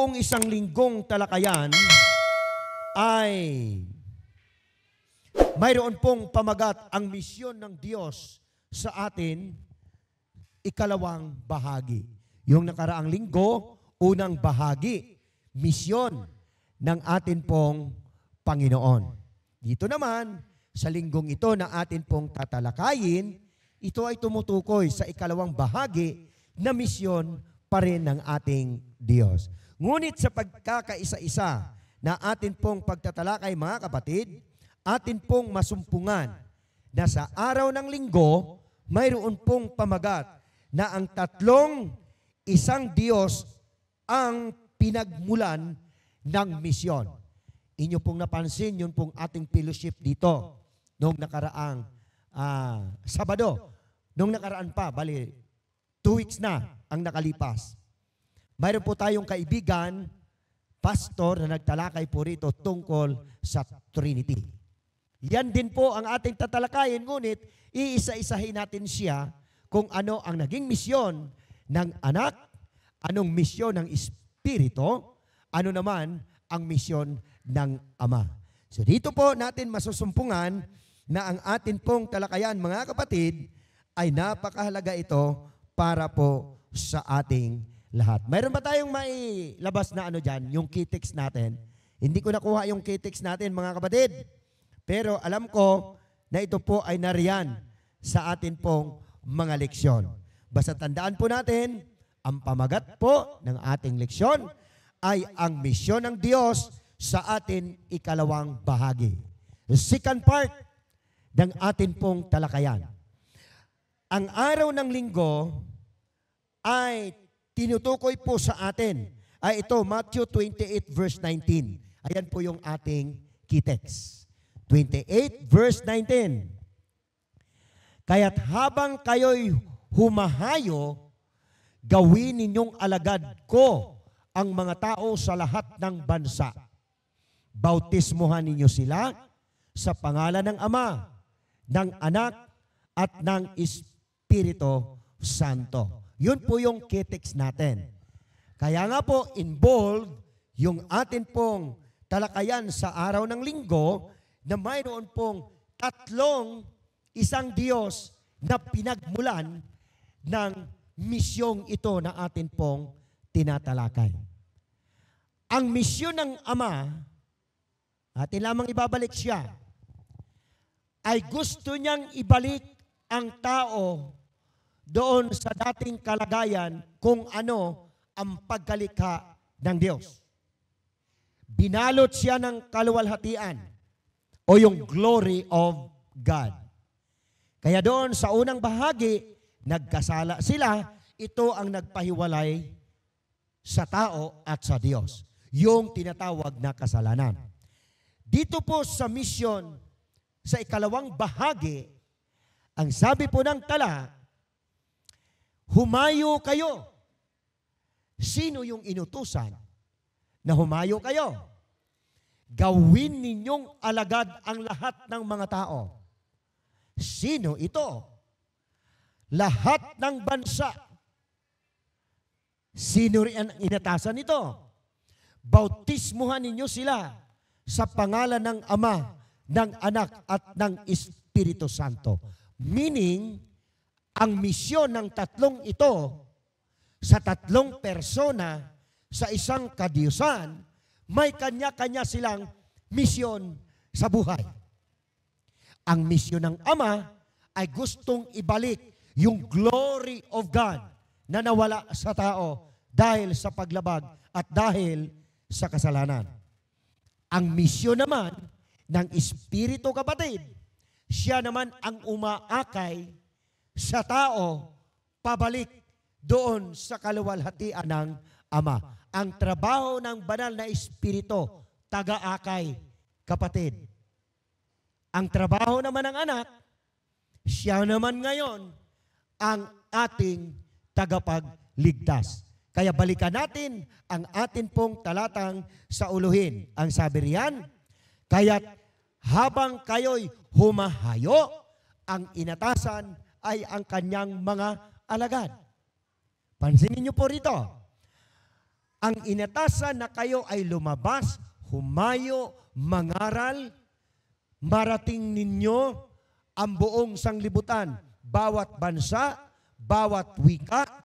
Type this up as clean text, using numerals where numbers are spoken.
pong isang linggong talakayan ay mayroon pong pamagat ang misyon ng Diyos sa atin, ikalawang bahagi. Yung nakaraang linggo, unang bahagi, misyon ng atin pong Panginoon. Dito naman, sa linggong ito na atin pong tatalakayin, ito ay tumutukoy sa ikalawang bahagi na misyon pa rin ng ating Diyos. Ngunit sa pagkakaisa-isa na atin pong pagtatalakay, mga kapatid, atin pong masumpungan na sa araw ng linggo, mayroon pong pamagat na ang tatlong isang Diyos ang pinagmulan ng misyon. Inyo pong napansin, yun pong ating fellowship dito noong nakaraang Sabado. Noong nakaraan pa, bali, 2 weeks na ang nakalipas. Mayroon po tayong kaibigan, pastor, na nagtalakay po rito tungkol sa Trinity. Yan din po ang ating tatalakayin, ngunit iisa-isahin natin siya kung ano ang naging misyon ng anak, anong misyon ng Espiritu, ano naman ang misyon ng Ama. So dito po natin masusumpungan na ang atin pong talakayan, mga kapatid, ay napakahalaga ito para po sa ating lahat. Mayroon ba tayong mailabas na ano dyan, yung key text natin? Hindi ko nakuha yung key text natin, mga kapatid. Pero alam ko na ito po ay nariyan sa atin pong mga leksyon. Basta tandaan po natin, ang pamagat po ng ating leksyon ay ang misyon ng Diyos sa atin ikalawang bahagi. The second part ng atin pong talakayan. Ang araw ng linggo ay tinutukoy po sa atin. Ay ito, Matthew 28 verse 19. Ayan po yung ating key text. 28 verse 19. Kaya't habang kayo'y humahayo, gawin ninyong alagad ko ang mga tao sa lahat ng bansa. Bautismuhan ninyo sila sa pangalan ng Ama, ng Anak, at ng Espiritu Santo. Yun po yung key text natin. Kaya nga po, involved yung atin pong talakayan sa araw ng linggo na mayroon pong tatlong isang Diyos na pinagmulan ng misyong ito na atin pong tinatalakay. Ang misyon ng Ama, atin lamang ibabalik siya, ay gusto niyang ibalik ang tao doon sa dating kalagayan kung ano ang pagkalikha ng Diyos. Binalot siya ng kaluwalhatian o yung glory of God. Kaya doon sa unang bahagi, nagkasala sila, ito ang nagpahiwalay sa tao at sa Diyos. Yung tinatawag na kasalanan. Dito po sa misyon, sa ikalawang bahagi, ang sabi po ng tala, humayo kayo. Sino yung inutusan na humayo kayo? Gawin ninyong alagad ang lahat ng mga tao. Sino ito? Lahat ng bansa. Sino rin ang inatasan nito? Bautismuhan ninyo sila sa pangalan ng Ama, ng Anak, at ng Espiritu Santo. Meaning, ang misyon ng tatlong ito sa tatlong persona sa isang kadiyusan, may kanya-kanya silang misyon sa buhay. Ang misyon ng Ama ay gustong ibalik yung glory of God na nawala sa tao dahil sa paglabag at dahil sa kasalanan. Ang misyon naman ng Espiritu, kapatid, siya naman ang umaakay sa tao pabalik doon sa kaluwalhatian ng Ama. Ang trabaho ng banal na Espiritu, taga-akay, kapatid. Ang trabaho naman ng anak, siya naman ngayon ang ating tagapagligtas. Kaya balikan natin ang atin pong talatang sa uluhin. Ang sabi riyan, kaya't habang kayo'y humahayo, ang inatasan ay ang kanyang mga alagad. Pansinin niyo po rito. ang inatasan na kayo ay lumabas, humayo, mangaral, marating ninyo ang buong sanglibutan, bawat bansa, bawat wika,